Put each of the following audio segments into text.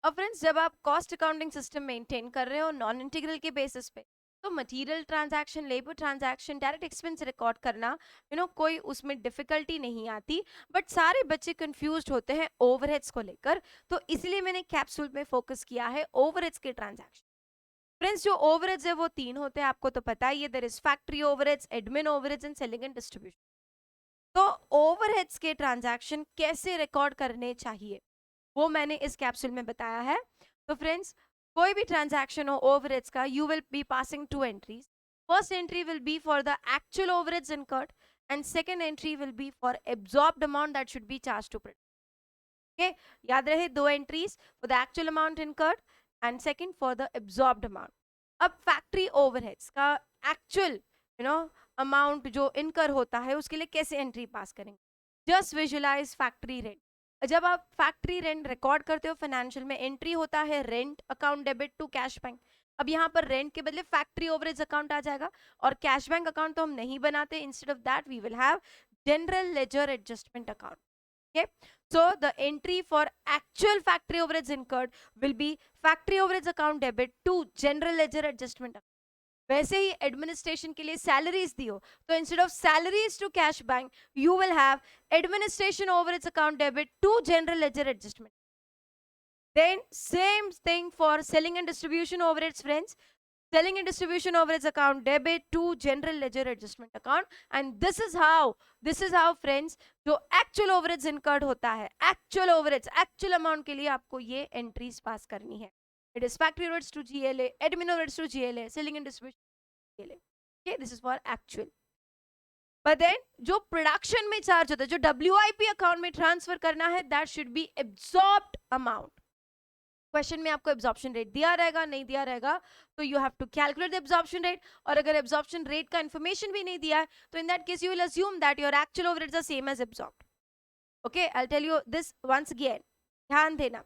अब फ्रेंड्स जब आप कॉस्ट अकाउंटिंग सिस्टम मेंटेन कर रहे हो नॉन इंटीग्रल के बेसिस पे, तो material transaction, labour transaction, direct expense record करना कोई उसमें डिफिकल्टी नहीं आती। बट सारे बच्चे कंफ्यूज्ड होते हैं ओवरहेड्स को लेकर, तो इसलिए मैंने कैप्सूल में फोकस किया है ओवरहेड्स के ट्रांजैक्शन। फ्रेंड्स जो ओवरहेड्स है वो तीन होते हैं, आपको तो पता ही है। There is factory overheads, admin overheads and selling and distribution. तो ओवरहेड्स के ट्रांजैक्शन कैसे रिकॉर्ड करने चाहिए वो मैंने इस कैप्सूल में बताया है। तो फ्रेंड्स कोई भी ट्रांजैक्शन हो ओवरहेड्स का, you will be passing two entries. First entry will be for the actual overheads incurred and second entry will be for absorbed amount that should be charge to product. Okay, याद रहे दो entries, for the actual amount incurred and second for the absorbed amount. अब factory overheads का actual amount जो incur होता है उसके लिए कैसे एंट्री पास करेंगे। Just visualize factory rent. जब आप फैक्ट्री रेंट रिकॉर्ड करते हो फाइनेंशियल में, एंट्री होता है rent account debit to cash bank. अब यहाँ पर रेंट के बदले फैक्ट्री ओवरेज अकाउंट आ जाएगा, और कैश बैंक अकाउंट तो हम नहीं बनाते। Instead of that we will have general ledger adjustment account. Okay, so the entry for actual factory overheads incurred will be factory overheads account debit to general ledger adjustment account. वैसे ही administration के लिए salaries दी हो, तो instead of salaries to cash bank you will have administration overheads account debit to general ledger adjustment. Then same thing for selling and distribution overheads friends. selling and distribution overheads account debit to general ledger adjustment account, and this is how friends जो actual overheads incurred होता है, actual overheads actual amount के लिए आपको ये entries पास करनी है। it is factory overheads to GLA, admin overheads to GLA, selling and distribution GLA। okay, this is for actual। but then जो प्रोडक्शन में चार्ज होता है, जो WIP अकाउंट में ट्रांसफर करना है, that should be absorbed amount। Question में आपको एब्जॉर्प्शन रेट दिया रहेगा, नहीं दिया रहेगा तो you have to calculate the absorption rate. और अगर एब्जॉर्प्शन रेट का इन्फॉर्मेशन भी नहीं दिया है तो in that case you will assume that your actual overheads are same as absorbed. Okay, I will tell you this once again, ध्यान देना।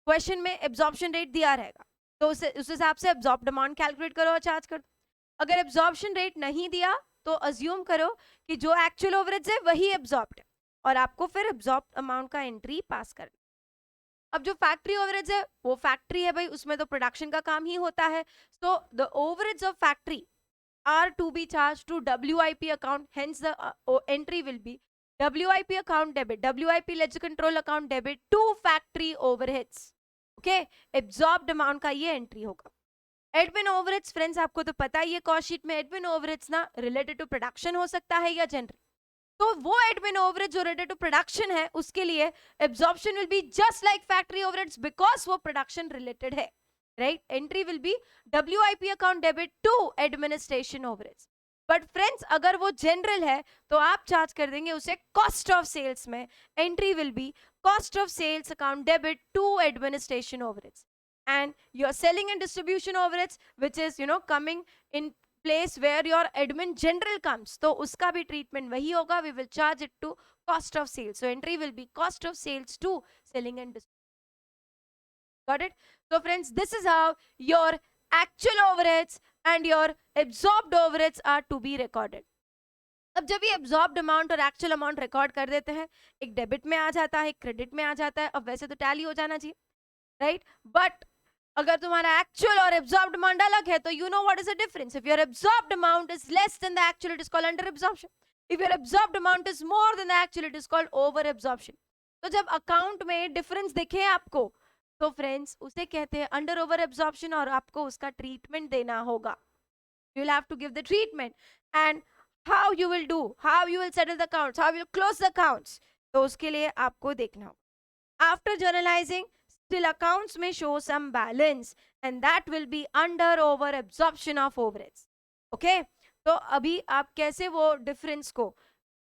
क्वेश्चन में एब्जॉर्प्शन रेट दिया रहेगा तो उस हिसाब से एब्जॉर्ब्ड अमाउंट कैलकुलेट करो और चार्ज कर दो। अगर एब्जॉर्प्शन रेट नहीं दिया तो अज्यूम करो कि जो एक्चुअल ओवरहेड्स है वही एब्जॉर्ब्ड है, और आपको फिर एब्जॉर्ब्ड अमाउंट का एंट्री पास करना। अब जो फैक्ट्री ओवरहेड्स है वो फैक्ट्री है भाई, उसमें तो प्रोडक्शन का काम ही होता है। So the overheads of factory are to be charge to WIP account, hence the entry will be WIP account debit, WIP ledger control account debit to factory overheads. Okay, absorbed amount का ये entry होगा। Admin overheads friends आपको तो पता ही है, cost sheet में admin overheads ना रिलेटेड टू प्रोडक्शन हो सकता है या जनरल। तो वो एडमिन ओवरहेड जो रिलेटेड टू प्रोडक्शन है उसके लिए absorption will be just like factory overheads, because वो प्रोडक्शन रिलेटेड है, right. Entry will be WIP account debit to administration overheads. But friends अगर वो जनरल है तो आप चार्ज कर देंगे उसे कॉस्ट ऑफ सेल्स में। Entry will be cost of sales account debit to administration overheads. and your selling and distribution overheads which is coming in place where your admin general comes, तो उसका भी treatment वही होगा, we will charge it to cost of sales, so entry will be cost of sales to selling and distribution। got it? So friends, this is how your actual overheads and your absorbed overheads are to be recorded। अब जब ये absorbed amount और actual amount record कर देते हैं, एक debit में आ जाता है, एक क्रेडिट में आ जाता है। अब वैसे तो टैली हो जाना चाहिए, राइट, बट अगर तुम्हारा एक्चुअल और एब्जॉर्ब्ड अमाउंट अलग है तो you know what is the difference. If your absorbed amount is less than the actual it is called under absorption. If your absorbed amount is more than the actual it is called over absorption. तो जब account में difference दिखे आपको तो friends उसे कहते हैं under over absorption, और आपको उसका ट्रीटमेंट देना होगा। You will have to give the treatment. And how you will do, how you will settle the accounts, how you will close the accounts, तो उसके लिए आपको देखना होगा। After journalizing still accounts may show some balance and that will be under over absorption of overheads। okay, तो अभी आप कैसे वो डिफरेंस को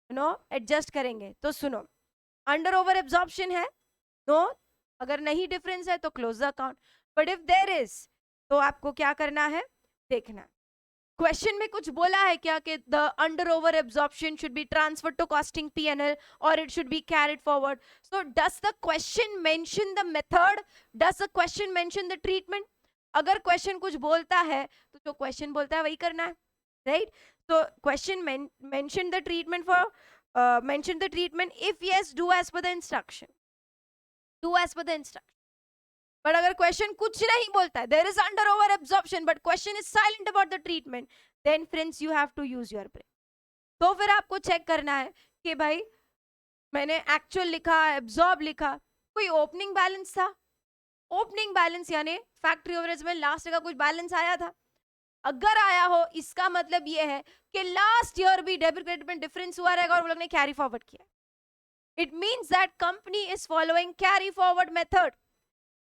एडजस्ट करेंगे, तो सुनो। अंडर ओवर एब्जॉर्प्शन है नो, अगर नहीं डिफरेंस है तो close the account. But if there is तो आपको क्या करना है देखना। क्वेश्चन में कुछ बोला है क्या कि the under over absorption should be transferred to costing P&L और it should be carried forward. So does the question mention the method, does the question mention the treatment. अगर क्वेश्चन कुछ बोलता है तो जो क्वेश्चन बोलता है वही करना है, राइट। तो question mention the treatment for mention the treatment, if yes do as per the instruction, do as per the instruction. But अगर क्वेश्चन कुछ नहीं बोलता है, there is under over absorption but question is silent about the treatment, then friends you have to use your brain. तो फिर आपको check करना है कि भाई मैंने एक्चुअल लिखा, एब्जॉर्ब लिखा, कोई ओपनिंग बैलेंस था, ओपनिंग बैलेंस यानी फैक्ट्री ओवरेज में लास्ट का कुछ बैलेंस आया था, अगर आया हो इसका मतलब ये है कि लास्ट ईयर भी डेबिट क्रेडिट में डिफरेंस हुआ रहेगा और वो लोग ने कैरी फॉरवर्ड किया। It means that company is following carry forward method.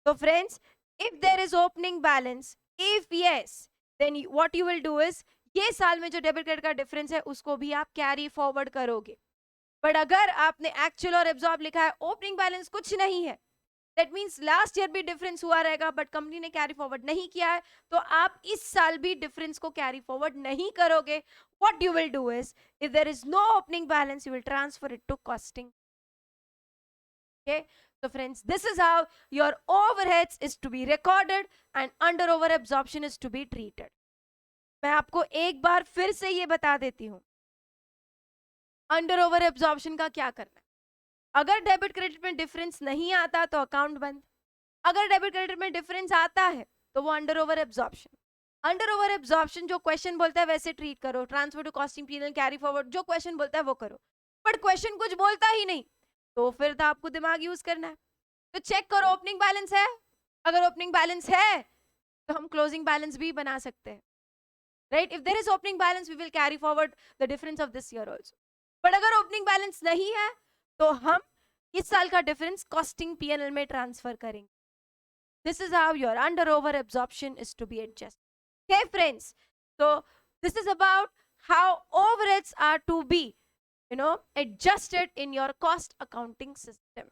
तो friends, if there is opening balance, if yes, then what you will do is ये साल में जो डेबिट क्रेडिट का डिफरेंस है उसको भी आप कैरी फॉरवर्ड करोगे। बट अगर आपने एक्चुअल और एब्जॉर्ब लिखा है, ओपनिंग बैलेंस कुछ नहीं है, दैट मीन्स लास्ट ईयर भी डिफरेंस हुआ रहेगा बट कंपनी ने कैरी फॉरवर्ड नहीं किया है, तो आप इस साल भी डिफरेंस को कैरी फॉरवर्ड नहीं करोगे। What you will do is if there is no opening balance you will transfer it to costing. Okay, so friends, this is how your overheads is to be recorded and under over absorption is to be treated. मैं आपको एक बार फिर से ये बता देती हूँ under over absorption का क्या करना है। अगर डेबिट क्रेडिट में डिफरेंस नहीं आता तो अकाउंट बंद, अगर डेबिट क्रेडिट में डिफरेंस आता है तो वो under over absorption. Under over absorption जो क्वेश्चन बोलता है वैसे ट्रीट करो, transfer to costing PNL carry forward जो क्वेश्चन बोलता है वो करो। बट क्वेश्चन कुछ बोलता ही नहीं तो फिर तो आपको दिमाग यूज करना है। तो चेक करो ओपनिंग बैलेंस है, अगर ओपनिंग बैलेंस है तो हम क्लोजिंग बैलेंस भी बना सकते हैं, right. If there is opening balance we will carry forward the difference of this year also. But अगर ओपनिंग बैलेंस नहीं है तो हम इस साल का डिफरेंस कॉस्टिंग पीएनएल में ट्रांसफर करेंगे। This is how your under over absorption is to be adjust. Okay friends, so this is about how overheads are to be adjusted in your cost accounting system.